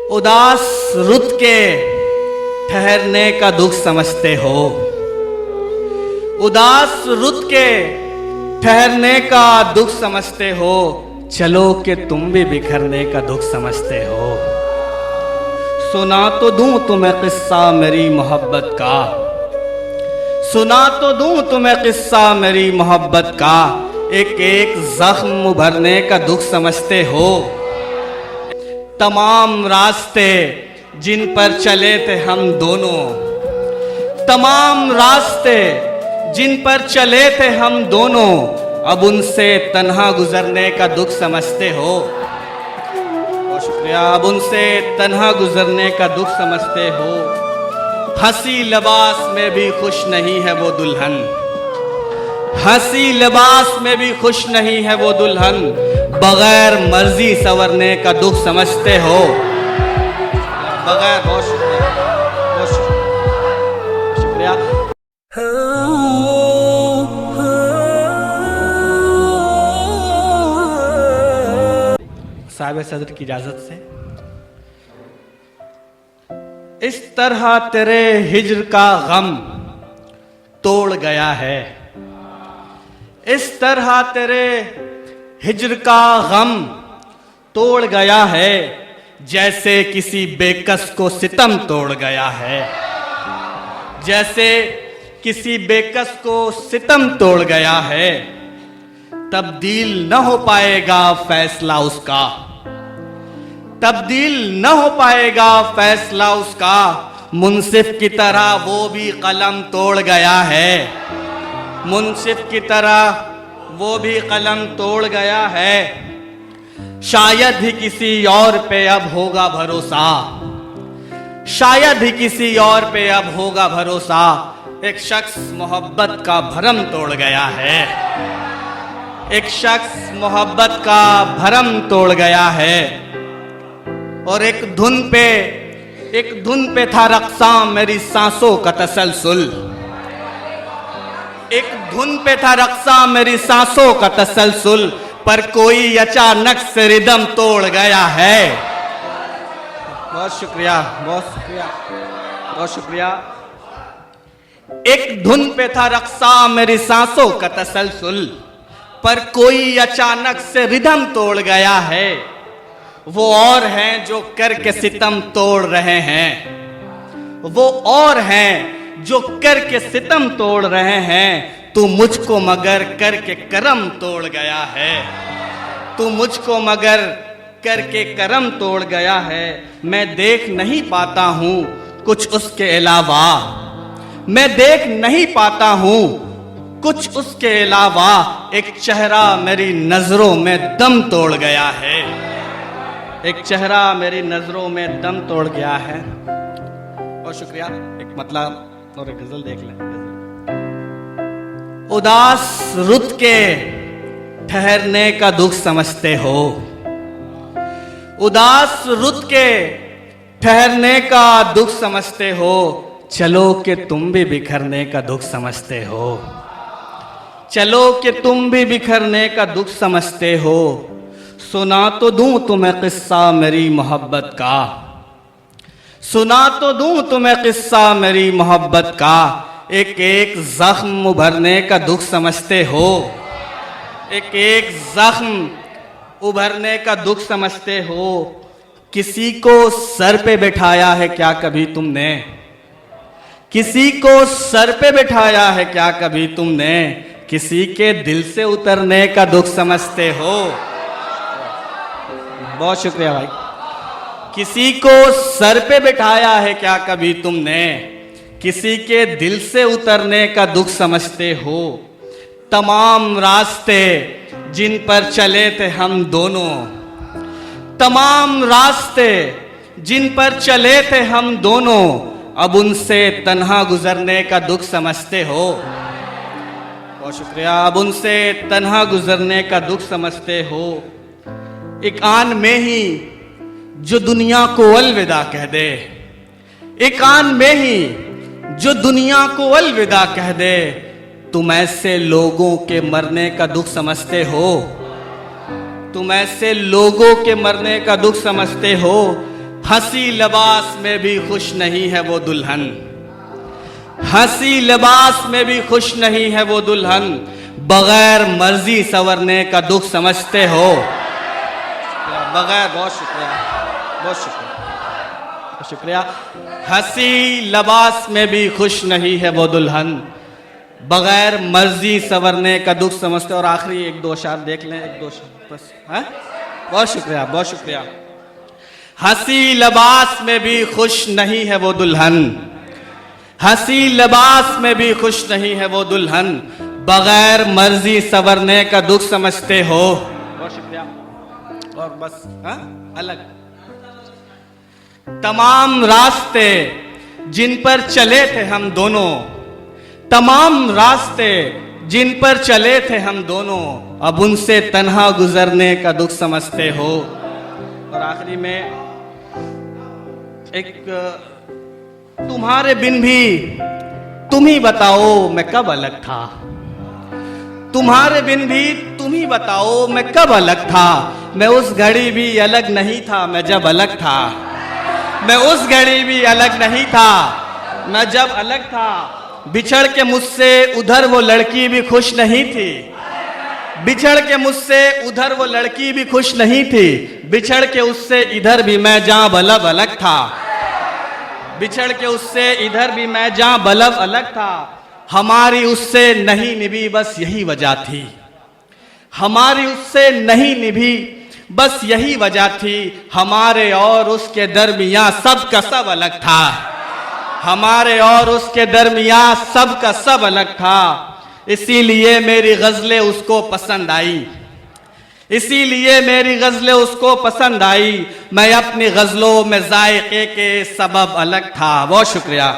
उदास रुत के ठहरने का दुख समझते हो। उदास रुत के ठहरने का दुख समझते हो। चलो कि तुम भी बिखरने का दुख समझते हो। सुना तो दूं तुम्हें किस्सा मेरी मोहब्बत का, सुना तो दूं तुम्हें किस्सा मेरी मोहब्बत का। एक एक जख्म उभरने का दुख समझते हो। तमाम रास्ते जिन पर चले थे हम दोनों, तमाम रास्ते जिन पर चले थे हम दोनों, अब उनसे तन्हा गुजरने का दुख समझते हो। बहुत शुक्रिया। अब उनसे तन्हा गुजरने का दुख समझते हो। हंसी लिबास में भी खुश नहीं है वो दुल्हन, हंसी लिबास में भी खुश नहीं है वो दुल्हन। बगैर मर्जी संवरने का दुख समझते हो। बगैर, बहुत शुक्रिया, बहुत शुक्रिया। साहिब सदर की इजाजत से, इस तरह तेरे हिज्र का गम तोड़ गया है, इस तरह तेरे हिज्र का गम तोड़ गया है, जैसे किसी बेकस को सितम तोड़ गया है, जैसे किसी बेकस को सितम तोड़ गया है। तब्दील न हो पाएगा फैसला उसका, तब्दील न हो पाएगा फैसला उसका। मुंसिफ की तरह वो भी कलम तोड़ गया है, मुंसिफ की तरह वो भी कलम तोड़ गया है। शायद ही किसी और पे अब होगा भरोसा, शायद ही किसी और पे अब होगा भरोसा। एक शख्स मोहब्बत का भरम तोड़ गया है, एक शख्स मोहब्बत का भरम तोड़ गया है। और एक धुन पे था रक्सा मेरी सांसों का तसलसल, एक धुन पे था रक्सा मेरी सांसों का तसलसल। पर कोई अचानक से रिदम तोड़ गया है। बहुत शुक्रिया, बहुत शुक्रिया, बहुत शुक्रिया। एक धुन पे था रक्सा मेरी सांसों का तसलसल, पर कोई अचानक से रिदम तोड़ गया है। वो और हैं जो करके सितम तोड़ रहे हैं, वो और हैं जो करके सितम तोड़ रहे हैं। तू मुझको मगर करके करम तोड़ गया है, तू मुझको मगर करके करम तोड़ गया है। मैं देख नहीं पाता हूं कुछ उसके अलावा, मैं देख नहीं पाता हूं कुछ उसके अलावा। एक चेहरा मेरी नजरों में दम तोड़ गया है, एक चेहरा मेरी नजरों में दम तोड़ गया है। बहुत शुक्रिया। एक मतलब और एक गजल देख लें। उदास रुत के ठहरने का दुख समझते हो, उदास रुत के ठहरने का दुख समझते हो। चलो कि तुम भी बिखरने का दुख समझते हो, चलो कि तुम भी बिखरने का दुख समझते हो। सुना तो दूं तुम्हें किस्सा मेरी मोहब्बत का, सुना तो दूं तुम्हें किस्सा मेरी मोहब्बत का। एक एक जख्म उभरने का दुख समझते हो, एक एक जख्म उभरने का दुख समझते हो। किसी को सर पे बिठाया है क्या कभी तुमने, किसी को सर पे बिठाया है क्या कभी तुमने। किसी के दिल से उतरने का दुख समझते हो। बहुत शुक्रिया भाई। किसी को सर पे बिठाया है क्या कभी तुमने, किसी के दिल से उतरने का दुख समझते हो। तमाम रास्ते जिन पर चले थे हम दोनों, तमाम रास्ते जिन पर चले थे हम दोनों, अब उनसे तन्हा गुजरने का दुख समझते हो। बहुत शुक्रिया। अब उनसे तन्हा गुजरने का दुख समझते हो। एक आन में ही जो दुनिया को अलविदा कह दे, एक आन में ही जो दुनिया को अलविदा कह दे। तुम ऐसे लोगों के मरने का दुख समझते हो, तुम ऐसे लोगों के मरने का दुख समझते हो। हंसी लिबास में भी खुश नहीं है वो दुल्हन, हंसी लिबास में भी खुश नहीं है वो दुल्हन, बगैर मर्जी संवरने का दुख समझते हो। बगैर, बहुत शुक्रिया, बहुत शुक्रिया, शुक्रिया। हंसी लिबास में भी खुश नहीं है वो दुल्हन, बगैर मर्जी संवरने का दुख समझते। और आखिरी एक दो शार देख लें, एक दो शार बस। है? बहुत शुक्रिया, बहुत शुक्रिया। हंसी लिबास में भी खुश नहीं है वो दुल्हन, हंसी लिबास में भी खुश नहीं है वो दुल्हन, बगैर मर्जी संवरने का दुख समझते हो। बहुत शुक्रिया। और बस अलग तमाम रास्ते जिन पर चले थे हम दोनों, तमाम रास्ते जिन पर चले थे हम दोनों, अब उनसे तन्हा गुजरने का दुख समझते हो। और आखिरी में एक, तुम्हारे बिन भी तुम ही बताओ मैं कब अलग था, तुम्हारे बिन भी तुम ही बताओ मैं कब अलग था, मैं उस घड़ी भी अलग नहीं था मैं जब अलग था, मैं उस घड़ी भी अलग नहीं था मैं जब अलग था। बिछड़ के मुझसे उधर वो लड़की भी खुश नहीं थी, बिछड़ के मुझसे उधर वो लड़की भी खुश नहीं थी, बिछड़ के उससे इधर भी मैं जहां बलब अलग था, बिछड़ के उससे इधर भी मैं जहां बलब अलग था। हमारी उससे नहीं निभी बस यही वजह थी, हमारी उससे नहीं निभी बस यही वजह थी, हमारे और उसके दरमियां सब का सब अलग था, हमारे और उसके दरमियां सब का सब अलग था। इसीलिए मेरी गजलें उसको पसंद आई, इसीलिए मेरी गजलें उसको पसंद आई, मैं अपनी गजलों में जायके के सबब अलग था। बहुत शुक्रिया।